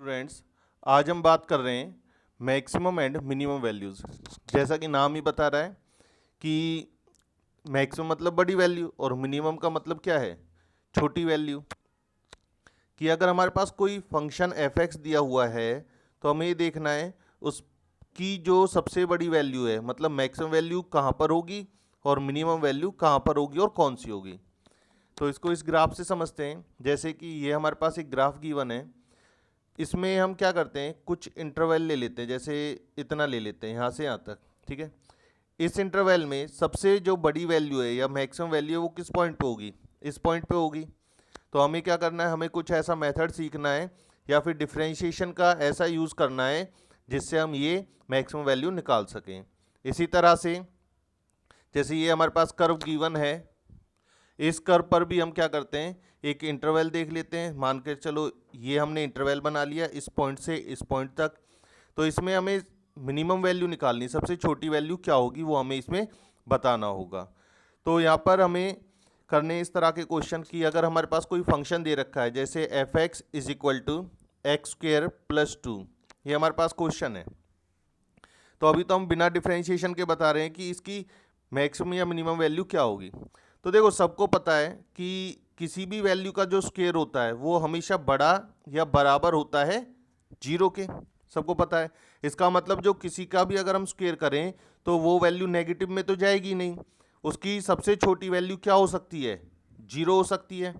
Students, आज हम बात कर रहे हैं मैक्सिमम एंड मिनिमम वैल्यूज़। जैसा कि नाम ही बता रहा है कि मैक्सिमम मतलब बड़ी वैल्यू और मिनिमम का मतलब क्या है, छोटी वैल्यू। कि अगर हमारे पास कोई फंक्शन एफ एक्स दिया हुआ है तो हमें ये देखना है उसकी जो सबसे बड़ी वैल्यू है, मतलब मैक्सिमम वैल्यू कहाँ पर होगी और मिनिमम वैल्यू कहाँ पर होगी और कौन सी होगी। तो इसको इस ग्राफ से समझते हैं। जैसे कि ये हमारे पास एक ग्राफ गिवन है, इसमें हम क्या करते हैं, कुछ इंटरवल ले लेते हैं। जैसे इतना ले लेते हैं यहाँ से यहाँ तक, ठीक है। इस इंटरवल में सबसे जो बड़ी वैल्यू है या मैक्सिमम वैल्यू है वो किस पॉइंट पे होगी, इस पॉइंट पे होगी। तो हमें क्या करना है, हमें कुछ ऐसा मेथड सीखना है या फिर डिफरेंशिएशन का ऐसा यूज़ करना है जिससे हम ये मैक्सिमम वैल्यू निकाल सकें। इसी तरह से जैसे ये हमारे पास कर्व गिवन है, इस कर्व पर भी हम क्या करते हैं, एक इंटरवल देख लेते हैं। मान के चलो ये हमने इंटरवल बना लिया इस पॉइंट से इस पॉइंट तक। तो इसमें हमें मिनिमम वैल्यू निकालनी, सबसे छोटी वैल्यू क्या होगी वो हमें इसमें बताना होगा। तो यहाँ पर हमें करने इस तरह के क्वेश्चन की, अगर हमारे पास कोई फंक्शन दे रखा है जैसे F X is equal to X square plus 2, ये हमारे पास क्वेश्चन है। तो अभी तो हम बिना डिफरेंशिएशन के बता रहे हैं कि इसकी मैक्सिमम या मिनिमम वैल्यू क्या होगी। तो देखो, सबको पता है कि किसी भी वैल्यू का जो स्क्वायर होता है वो हमेशा बड़ा या बराबर होता है जीरो के, सबको पता है। इसका मतलब जो किसी का भी अगर हम स्क्वायर करें तो वो वैल्यू नेगेटिव में तो जाएगी नहीं, उसकी सबसे छोटी वैल्यू क्या हो सकती है, जीरो हो सकती है।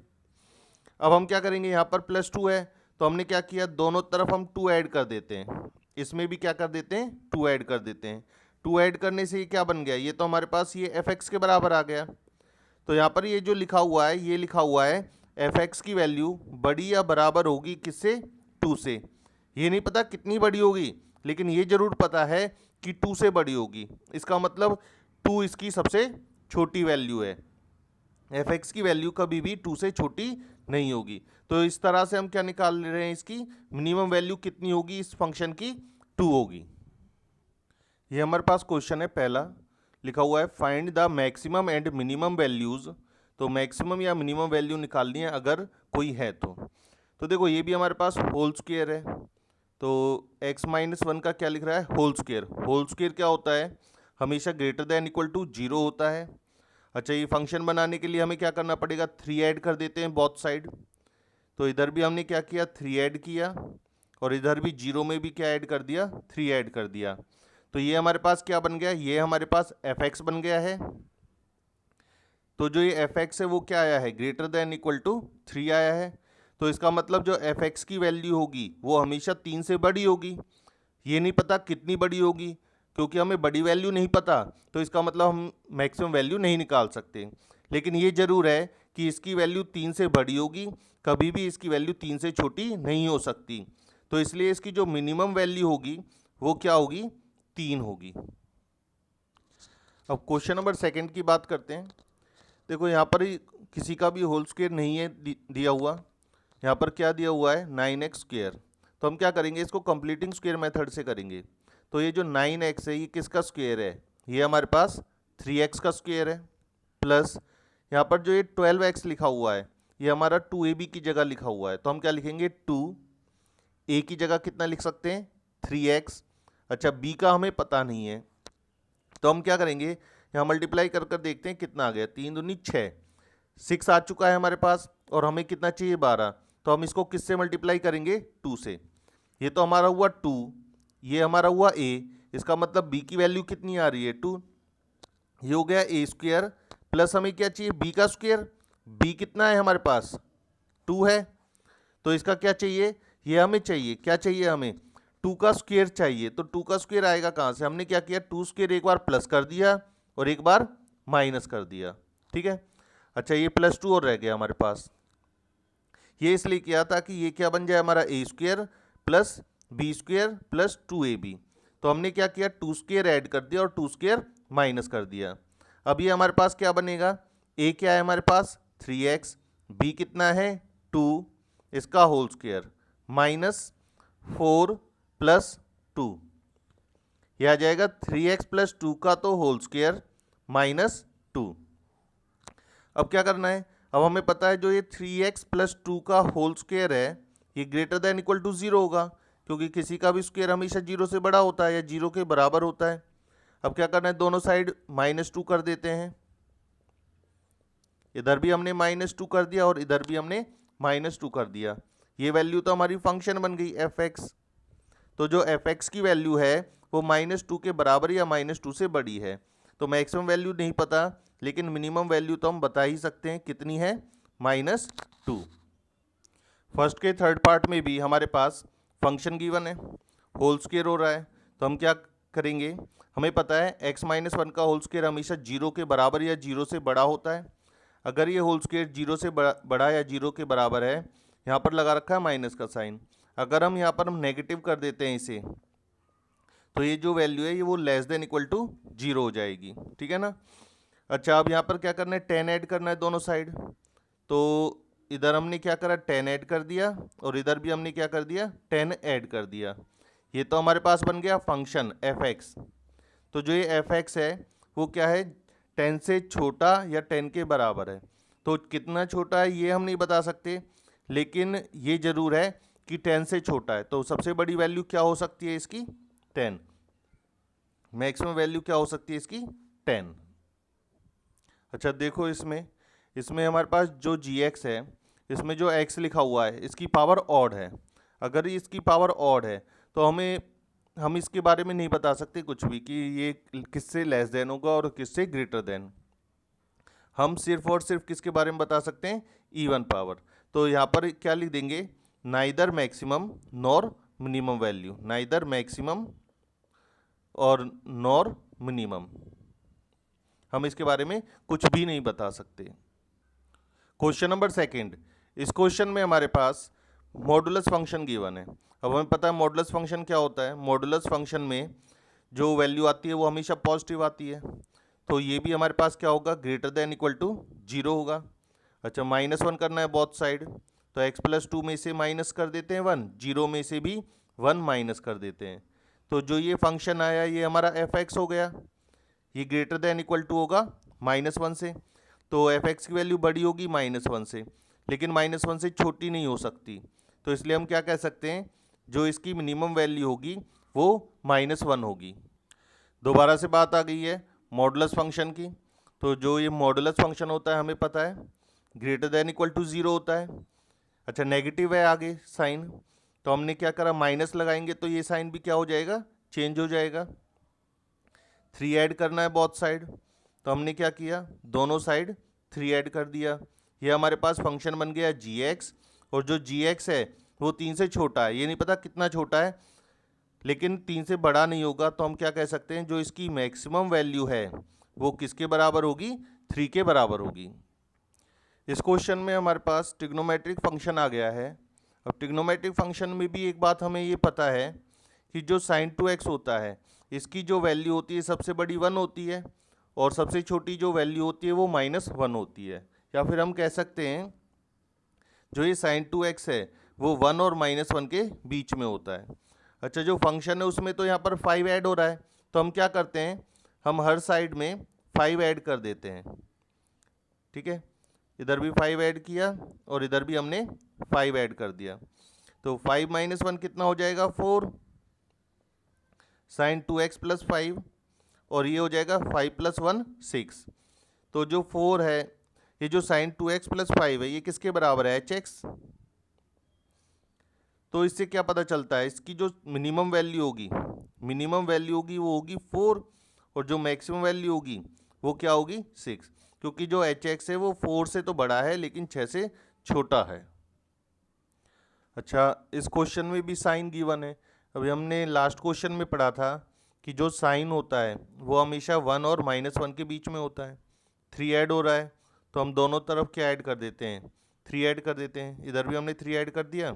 अब हम क्या करेंगे, यहाँ पर प्लस 2 है तो हमने क्या किया, दोनों तरफ हम 2 ऐड कर देते हैं। इसमें भी क्या कर देते हैं, 2 ऐड कर देते हैं। 2 ऐड करने से ये क्या बन गया, ये तो हमारे पास ये एफ एक्स के बराबर आ गया। तो यहाँ पर ये जो लिखा हुआ है, ये लिखा हुआ है एफ एक्स की वैल्यू बड़ी या बराबर होगी किससे, 2 से। ये नहीं पता कितनी बड़ी होगी, लेकिन ये जरूर पता है कि 2 से बड़ी होगी। इसका मतलब 2 इसकी सबसे छोटी वैल्यू है। एफ एक्स की वैल्यू कभी भी 2 से छोटी नहीं होगी। तो इस तरह से हम क्या निकाल रहे हैं, इसकी मिनिमम वैल्यू कितनी होगी, इस फंक्शन की 2 होगी। ये हमारे पास क्वेश्चन है पहला, लिखा हुआ है find the maximum and minimum values. तो मैक्सिमम या मिनिमम वैल्यू निकालनी है अगर कोई है तो देखो ये भी हमारे पास होल स्क्वायर है। तो x माइनस 1 का क्या लिख रहा है, होल स्क्वायर। होल स्क्वायर क्या होता है, हमेशा ग्रेटर देन इक्वल टू 0 होता है। अच्छा, ये फंक्शन बनाने के लिए हमें क्या करना पड़ेगा, 3 ऐड कर देते हैं बोथ साइड। तो इधर भी हमने क्या किया, 3 ऐड किया, और इधर भी 0 में भी क्या ऐड कर दिया, 3 ऐड कर दिया। तो ये हमारे पास क्या बन गया, ये हमारे पास एफ एक्स बन गया है। तो जो ये एफ एक्स है वो क्या आया है, ग्रेटर देन इक्वल टू 3 आया है। तो इसका मतलब जो एफ एक्स की वैल्यू होगी वो हमेशा 3 से बड़ी होगी। ये नहीं पता कितनी बड़ी होगी, क्योंकि हमें बड़ी वैल्यू नहीं पता, तो इसका मतलब हम मैक्सिमम वैल्यू नहीं निकाल सकते। लेकिन ये जरूर है कि इसकी वैल्यू 3 से बड़ी होगी, कभी भी इसकी वैल्यू 3 से छोटी नहीं हो सकती। तो इसलिए इसकी जो मिनिमम वैल्यू होगी वो क्या होगी, 3 होगी। अब क्वेश्चन नंबर सेकंड की बात करते हैं। देखो यहाँ पर किसी का भी होल स्क्वायर नहीं है दिया हुआ, यहाँ पर क्या दिया हुआ है, 9x स्क्वायर। तो हम क्या करेंगे, इसको कंप्लीटिंग स्क्वायर मेथड से करेंगे। तो ये जो 9x है ये किसका स्क्वायर है, ये हमारे पास 3x का स्क्वायर है। प्लस यहाँ पर जो ये 12x लिखा हुआ है ये हमारा 2ab की जगह लिखा हुआ है। तो हम क्या लिखेंगे, 2a की जगह कितना लिख सकते हैं, 3x। अच्छा, b का हमें पता नहीं है, तो हम क्या करेंगे, यहाँ मल्टीप्लाई कर कर देखते हैं कितना आ गया, 3 दूनी 6, 6 आ चुका है हमारे पास, और हमें कितना चाहिए, 12। तो हम इसको किससे मल्टीप्लाई करेंगे, 2 से। ये तो हमारा हुआ 2, ये हमारा हुआ a, इसका मतलब b की वैल्यू कितनी आ रही है, 2। ये हो गया a स्क्वायर, प्लस हमें क्या चाहिए, b का स्क्वायर। b कितना है हमारे पास, 2 है। तो इसका क्या चाहिए, ये हमें चाहिए, क्या चाहिए हमें, 2 का स्क्वायर चाहिए। तो 2 का स्क्वायर आएगा कहाँ से, हमने क्या किया, 2 स्क्वायर एक बार प्लस कर दिया और एक बार माइनस कर दिया, ठीक है। अच्छा, ये प्लस 2 और रह गया हमारे पास। ये इसलिए किया था कि ये क्या बन जाए हमारा a square plus B square plus 2ab। तो हमने क्या किया, 2 स्क्वायर ऐड कर दिया और 2 स्क्वायर माइनस कर दिया। अब ये हमारे पास क्या बनेगा, a क्या है हमारे पास 3x, b कितना है 2, इसका होल स्क्वायर माइनस 4 प्लस 2, यह आ जाएगा 3x प्लस 2 का तो होल स्क्वायर माइनस 2। अब क्या करना है, अब हमें पता है जो ये 3x प्लस 2 का होल स्क्वायर है ये ग्रेटर देन इक्वल टू 0 होगा, क्योंकि किसी का भी स्क्वायर हमेशा 0 से बड़ा होता है या 0 के बराबर होता है। अब क्या करना है, दोनों साइड -2 कर देते हैं। इधर भी हमने -2 कर दिया और इधर भी हमने -2 कर दिया। ये वैल्यू तो हमारी फंक्शन बन गई f(x). तो जो f(x) की वैल्यू है वो -2 के बराबर या -2 से बड़ी है। तो मैक्सिमम वैल्यू नहीं पता, लेकिन मिनिमम वैल्यू तो हम बता ही सकते हैं कितनी है, -2। फर्स्ट के थर्ड पार्ट में भी हमारे पास फंक्शन गिवन है, होल स्क्वायर हो रहा है। तो हम क्या करेंगे, हमें पता है x-1 का होल स्क्वायर हमेशा 0 के बराबर या 0 से बड़ा होता है। अगर ये होल स्क्वायर 0 से बड़ा या 0 के बराबर है, यहाँ पर लगा रखा है माइनस का साइन, अगर हम यहाँ पर नेगेटिव कर देते हैं इसे, तो ये जो वैल्यू है ये वो लेस देन इक्वल टू 0 हो जाएगी। ठीक है ना। अच्छा, अब यहाँ पर क्या करना है, 10 ऐड करना है दोनों साइड। तो इधर हमने क्या करा, 10 ऐड कर दिया और इधर भी हमने क्या कर दिया, 10 ऐड कर दिया। ये तो हमारे पास बन गया फंक्शन f(x). तो जो ये f(x) है वो क्या है, 10 से छोटा या 10 के बराबर है। तो कितना छोटा है ये हम नहीं बता सकते, लेकिन ये जरूर है कि 10 से छोटा है। तो सबसे बड़ी वैल्यू क्या हो सकती है इसकी, 10। मैक्सिमम वैल्यू क्या हो सकती है इसकी, 10। अच्छा देखो, इसमें हमारे पास जो gx है, इसमें जो x लिखा हुआ है इसकी पावर ऑड है। अगर इसकी पावर ऑड है तो हम इसके बारे में नहीं बता सकते कुछ भी कि ये किससे लेस देन होगा और किससे ग्रेटर देन। हम सिर्फ और सिर्फ किसके बारे में बता सकते हैं, इवन पावर। तो यहाँ पर क्या लिख देंगे, neither maximum nor minimum value, neither maximum और नॉर मिनिमम। हम इसके बारे में कुछ भी नहीं बता सकते। क्वेश्चन नंबर सेकंड, इस क्वेश्चन में हमारे पास मॉडुलस फंक्शन गिवन है। अब हमें पता है मॉडुलस फंक्शन क्या होता है। मॉडुलस फंक्शन में जो वैल्यू आती है वो हमेशा पॉजिटिव आती है। तो ये भी हमारे पास क्या होगा, ग्रेटर देन इक्वल टू 0 होगा। अच्छा, -1 करना है बोथ साइड, तो x+2 में से माइनस कर देते हैं 1, 0 में से भी 1 माइनस कर देते हैं। तो जो ये फंक्शन आया ये हमारा f(x) हो गया। ये ग्रेटर देन इक्वल टू होगा -1 से, तो f(x) की वैल्यू बड़ी होगी -1 से, लेकिन -1 से छोटी नहीं हो सकती। तो इसलिए हम क्या कह सकते हैं, जो इसकी मिनिमम वैल्यू होगी वो -1 होगी। दोबारा से बात आ गई है मॉडुलस फंक्शन की। तो जो ये मॉडुलस फंक्शन होता है हमें पता है ग्रेटर देन इक्वल टू 0 होता है। अच्छा, नेगेटिव है आगे साइन, तो हमने क्या करा, माइनस लगाएंगे तो ये साइन भी क्या हो जाएगा, चेंज हो जाएगा। 3 ऐड करना है बोथ साइड, तो हमने क्या किया, दोनों साइड 3 ऐड कर दिया। ये हमारे पास फंक्शन बन गया gx, और जो gx है वो 3 से छोटा है। ये नहीं पता कितना छोटा है, लेकिन 3 से बड़ा नहीं होगा। तो हम क्या कह सकते हैं, जो इसकी मैक्सिमम वैल्यू है वो किसके बराबर होगी, 3 के बराबर होगी। इस क्वेश्चन में हमारे पास ट्रिग्नोमेट्रिक फंक्शन आ गया है। अब ट्रिग्नोमेट्रिक फंक्शन में भी एक बात हमें ये पता है कि जो sin 2x होता है इसकी जो वैल्यू होती है सबसे बड़ी 1 होती है, और सबसे छोटी जो वैल्यू होती है वो -1 होती है। या फिर हम कह सकते हैं जो ये sin 2x है वो 1 और -1 के बीच में होता है। अच्छा, जो फंक्शन है उसमें तो यहाँ पर 5 ऐड हो रहा है, तो हम क्या करते हैं, हम हर साइड में 5 ऐड कर देते हैं। ठीक है, इधर भी 5 ऐड किया और इधर भी हमने 5 ऐड कर दिया। तो 5 - 1 कितना हो जाएगा, 4 sin 2x + 5, और ये हो जाएगा 5 + 1 6। तो जो 4 है, ये जो sin 2x + 5 है ये किसके बराबर है, hx। तो इससे क्या पता चलता है, इसकी जो मिनिमम वैल्यू होगी वो होगी 4, और जो मैक्सिमम वैल्यू होगी वो क्या होगी, 6, क्योंकि जो hx है वो 4 से तो बड़ा है लेकिन 6 से छोटा है। अच्छा, इस क्वेश्चन में भी साइन गिवन है। अभी हमने लास्ट क्वेश्चन में पढ़ा था कि जो साइन होता है वो हमेशा 1 और -1 के बीच में होता है। 3 ऐड हो रहा है, तो हम दोनों तरफ क्या ऐड कर देते हैं, 3 ऐड कर देते हैं। इधर भी हमने 3 ऐड कर दिया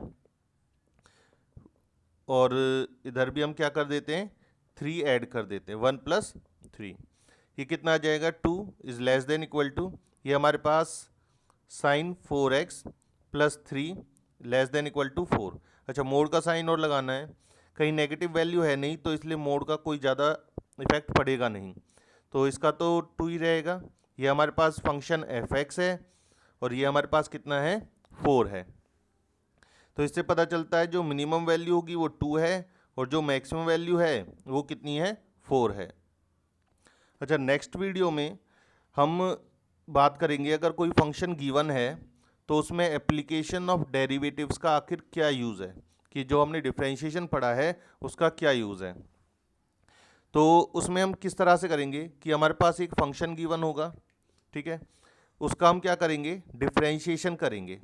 और इधर भी हम क्या कर देते हैं, 3 ऐड कर देते हैं, 1 + 3। ये कितना आ जाएगा, 2 is less than equal to, ये हमारे पास sin 4x + 3 less than equal to 4। अच्छा, मोड का साइन और लगाना है, कहीं नेगेटिव वैल्यू है नहीं तो इसलिए मोड का कोई ज़्यादा इफेक्ट पड़ेगा नहीं, तो इसका तो 2 ही रहेगा। ये हमारे पास फंक्शन f(x) है और ये हमारे पास कितना है, 4 है। तो इससे पता चलता है जो मिनिमम वैल्यू होगी वो 2 है और जो मैक्सिमम वैल्यू है वो कितनी है, 4 है। अच्छा, नेक्स्ट वीडियो में हम बात करेंगे अगर कोई फंक्शन गिवन है तो उसमें एप्लीकेशन ऑफ डेरिवेटिव्स का आखिर क्या यूज़ है, कि जो हमने डिफरेंशिएशन पढ़ा है उसका क्या यूज़ है। तो उसमें हम किस तरह से करेंगे कि हमारे पास एक फंक्शन गिवन होगा, ठीक है, उसका हम क्या करेंगे, डिफरेंशिएशन करेंगे।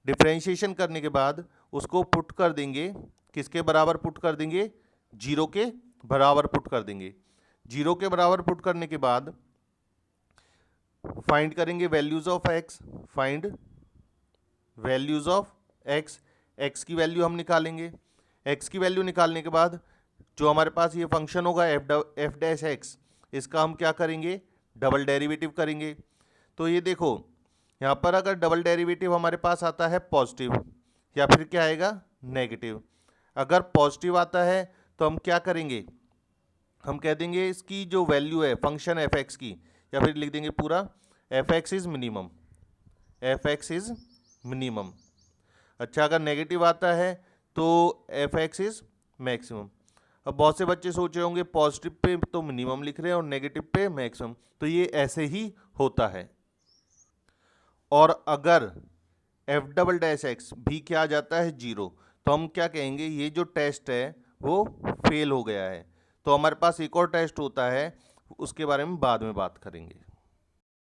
डिफरेंशिएशन करने के बाद उसको पुट कर देंगे, किसके बराबर पुट कर देंगे, 0 के बराबर पुट कर देंगे। 0 के बराबर पुट करने के बाद फाइंड करेंगे values of x, find values of x, x की वैल्यू हम निकालेंगे। एक्स की वैल्यू निकालने के बाद जो हमारे पास ये फंक्शन होगा एफ डैश एक्स, इसका हम क्या करेंगे, डबल डेरिवेटिव करेंगे। तो ये देखो यहाँ पर अगर डबल डेरिवेटिव हमारे पास आता है पॉजिटिव या फिर क्या आएगा, नेगेटिव। अगर पॉजिटिव आता है तो हम क्या करेंगे, हम कह देंगे इसकी जो वैल्यू है फंक्शन एफ एक्स की, या फिर लिख देंगे पूरा F X is minimum, F X is minimum. अच्छा, अगर नेगेटिव आता है तो एफ एक्स इज मैक्सिमम। अब बहुत से बच्चे सोच रहे होंगे पॉजिटिव पे तो मिनिमम लिख रहे हैं और नेगेटिव पे मैक्सिमम, तो ये ऐसे ही होता है। और अगर एफ डबल डैश एक्स भी क्या आ जाता है 0, तो हम क्या कहेंगे, ये जो टेस्ट है वो फेल हो गया है। तो हमारे पास एक और टेस्ट होता है, उसके बारे में बाद में बात करेंगे।